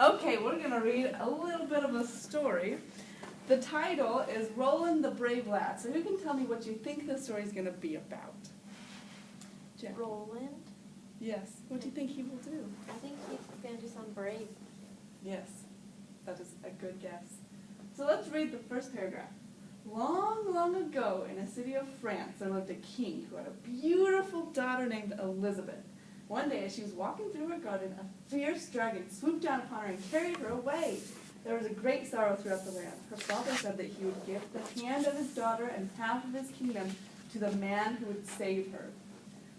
Okay, we're going to read a little bit of a story. The title is Roland the Brave Lad. So who can tell me what you think this story is going to be about? Jen. Roland? Yes. What do you think he will do? I think he's going to do something brave. Yes, that is a good guess. So let's read the first paragraph. Long, long ago, in a city of France, there lived a king who had a beautiful daughter named Elizabeth. One day, as she was walking through her garden, a fierce dragon swooped down upon her and carried her away. There was a great sorrow throughout the land. Her father said that he would give the hand of his daughter and half of his kingdom to the man who would save her.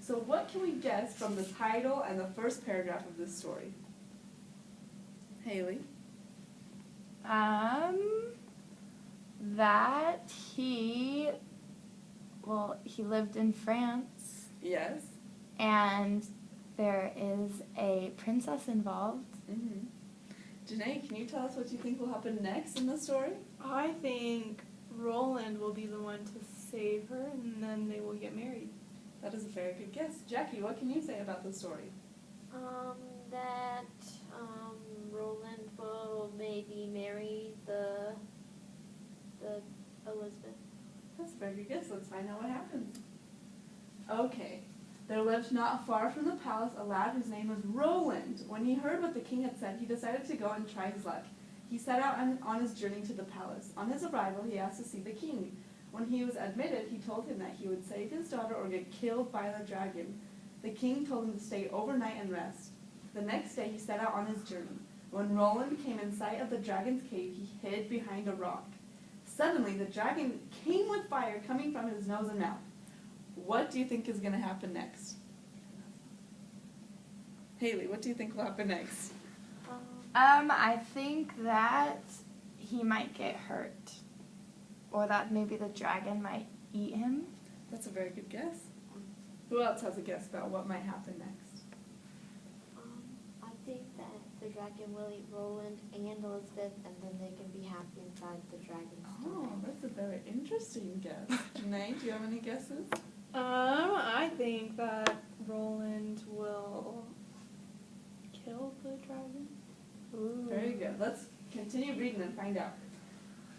So what can we guess from the title and the first paragraph of this story? Haley? That he lived in France. Yes. And there is a princess involved. Mm-hmm. Janae, can you tell us what you think will happen next in the story? I think Roland will be the one to save her, and then they will get married. That is a very good guess. Jackie, what can you say about the story? That Roland will maybe marry the Elizabeth. That's a very good guess. Let's find out what happens. Okay. There lived not far from the palace a lad whose name was Roland. When he heard what the king had said, he decided to go and try his luck. He set out on his journey to the palace. On his arrival, he asked to see the king. When he was admitted, he told him that he would save his daughter or get killed by the dragon. The king told him to stay overnight and rest. The next day, he set out on his journey. When Roland came in sight of the dragon's cave, he hid behind a rock. Suddenly, the dragon came with fire coming from his nose and mouth. What do you think is going to happen next? Haley, what do you think will happen next? I think that he might get hurt. Or that maybe the dragon might eat him. That's a very good guess. Who else has a guess about what might happen next? I think that the dragon will eat Roland and Elizabeth, and then they can be happy inside the dragon's Oh, stomach. that's a very interesting guess. Janae, do you have any guesses? I think that Roland will kill the dragon. Ooh. Very good. Let's continue reading and find out.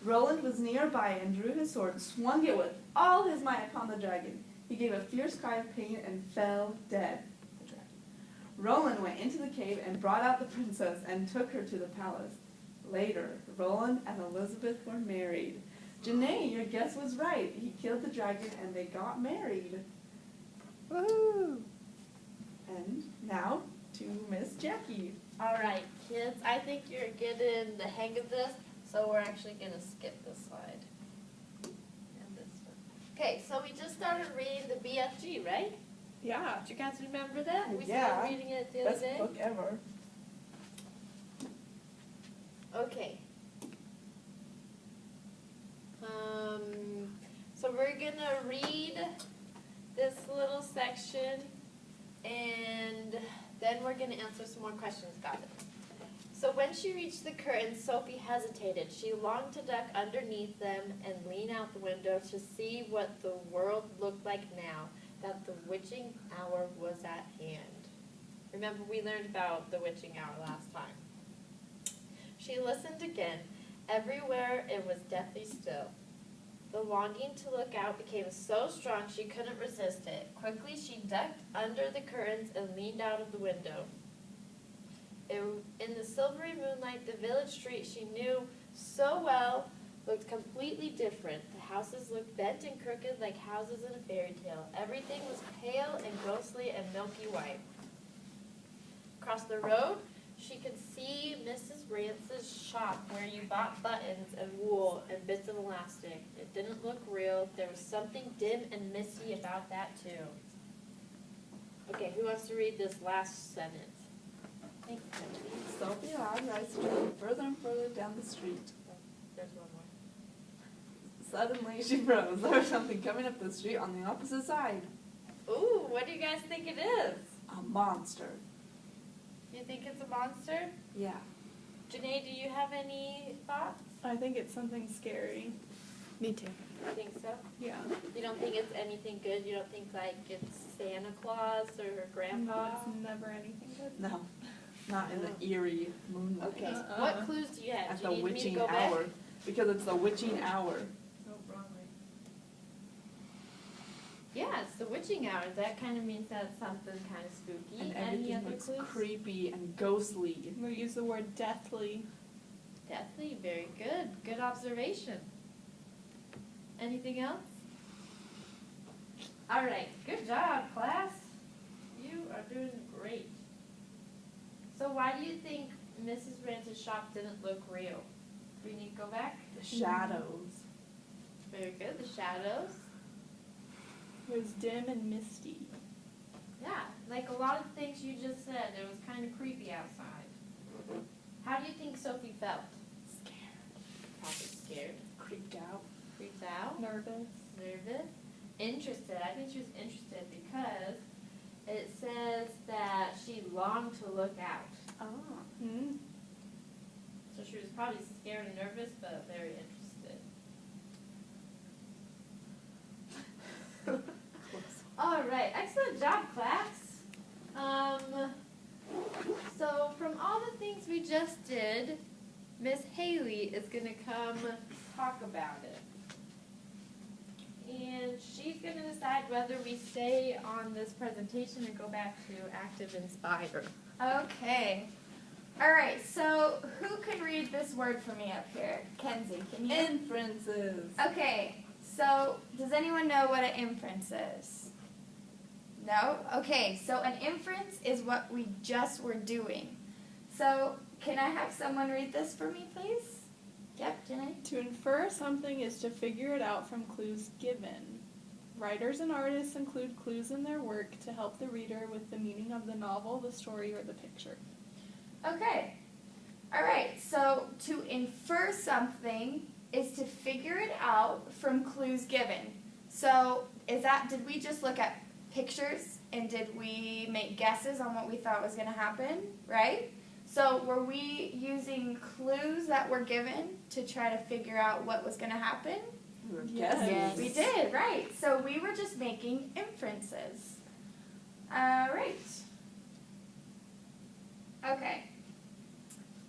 Roland was nearby and drew his sword, swung it with all his might upon the dragon. He gave a fierce cry of pain and fell dead. The dragon. Roland went into the cave and brought out the princess and took her to the palace. Later, Roland and Elizabeth were married. Janae, your guess was right. He killed the dragon and they got married. Woohoo! And now to Miss Jackie. All right, kids, I think you're getting the hang of this, so we're actually going to skip this slide. And this one. Okay, so we just started reading the BFG, right? Yeah. Do you guys remember that? We Yeah. started reading it the other Best day. book ever. Okay. So we're gonna read this little section, and then we're gonna answer some more questions about it. So when she reached the curtains, Sophie hesitated. She longed to duck underneath them and lean out the window to see what the world looked like now that the witching hour was at hand. Remember, we learned about the witching hour last time. She listened again. Everywhere it was deathly still. The longing to look out became so strong she couldn't resist it. Quickly she ducked under the curtains and leaned out of the window. In the silvery moonlight, the village street she knew so well looked completely different. The houses looked bent and crooked like houses in a fairy tale. Everything was pale and ghostly and milky white. Across the road, she could see Mrs. Rance's shop where you bought buttons and wool and bits of elastic. It didn't look real. There was something dim and misty about that too. Okay, who wants to read this last sentence? Thank you, Timothy. Sophie allowed her eyes to travel further and further down the street. There's one more. Suddenly she froze. There was something coming up the street on the opposite side. Ooh, what do you guys think it is? A monster. You think it's a monster? Yeah. Janae, do you have any thoughts? I think it's something scary. Me too. You think so? Yeah. You don't think it's anything good? You don't think like it's Santa Claus or Grandpa? It's never anything good. No. not in the eerie moonlight. Okay, what clues do you have? At Do the you need me to witching go back? hour, because it's the witching hour. Oh, wrong way. Yeah, it's the witching hour. That kind of means that it's something kind of spooky. And Any everything other looks clues? creepy and ghostly. We'll use the word deathly. Deathly, very good. Good observation. Anything else? All right, good job, class. You are doing great. So why do you think Mrs. Rance's shop didn't look real? Do we need to go back? The shadows. Very good, the shadows. It was dim and misty. Yeah, like a lot of things you just said, it was kind of creepy outside. How do you think Sophie felt? Scared. Probably scared. Creeped out. Freaked out? Nervous. Nervous? Interested. I think she was interested because it says that she longed to look out. Oh. Hmm. So she was probably scared and nervous, but very interested. All right, excellent job, class. So from all the things we just did, Miss Haley is going to come talk about it. And she's going to decide whether we stay on this presentation and go back to Active Inspire. Okay. All right, so who can read this word for me up here? Kenzie, can you? Inferences. Okay, so does anyone know what an inference is? No? Okay, so an inference is what we just were doing. So can I have someone read this for me, please? Yep, Jenny. To infer something is to figure it out from clues given. Writers and artists include clues in their work to help the reader with the meaning of the novel, the story, or the picture. Okay. All right, so to infer something is to figure it out from clues given. So did we just look at pictures and did we make guesses on what we thought was going to happen, right? So were we using clues that were given to try to figure out what was going to happen? We were Yes. guessing. Yes. We did, right. So we were just making inferences. All right. Okay.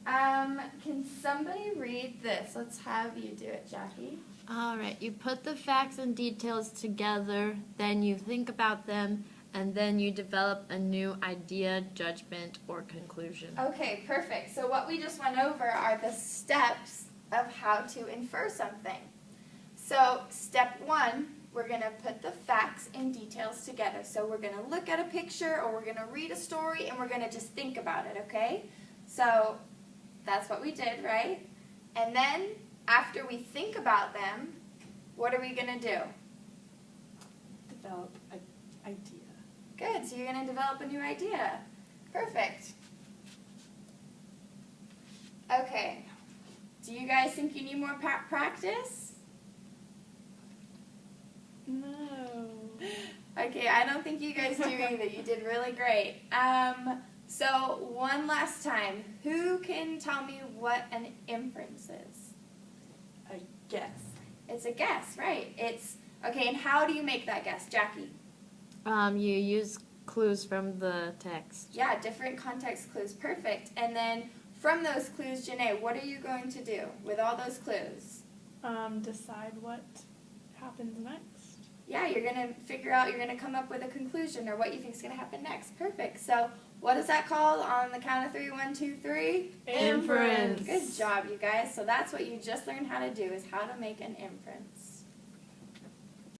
Can somebody read this? Let's have you do it, Jackie. All right, you put the facts and details together, then you think about them, and then you develop a new idea, judgment, or conclusion. Okay, perfect. So what we just went over are the steps of how to infer something. So step 1, we're going to put the facts and details together. So we're going to look at a picture or we're going to read a story and we're going to just think about it, okay? So that's what we did, right? And then after we think about them, what are we going to do? Develop an idea. Good, so you're going to develop a new idea. Perfect. Okay, do you guys think you need more practice? No. Okay, I don't think you guys do either. You did really great. So one last time, who can tell me what an inference is? I guess. It's a guess, right? Okay, and how do you make that guess, Jackie? You use clues from the text. Yeah, different context clues, perfect. And then from those clues, Janae, what are you going to do with all those clues? Decide what happens next. Yeah, you're going to figure out, you're going to come up with a conclusion or what you think is going to happen next. Perfect. So what is that called on the count of 3? 1, 2, 3? Inference. Good job, you guys. So that's what you just learned how to do, is how to make an inference.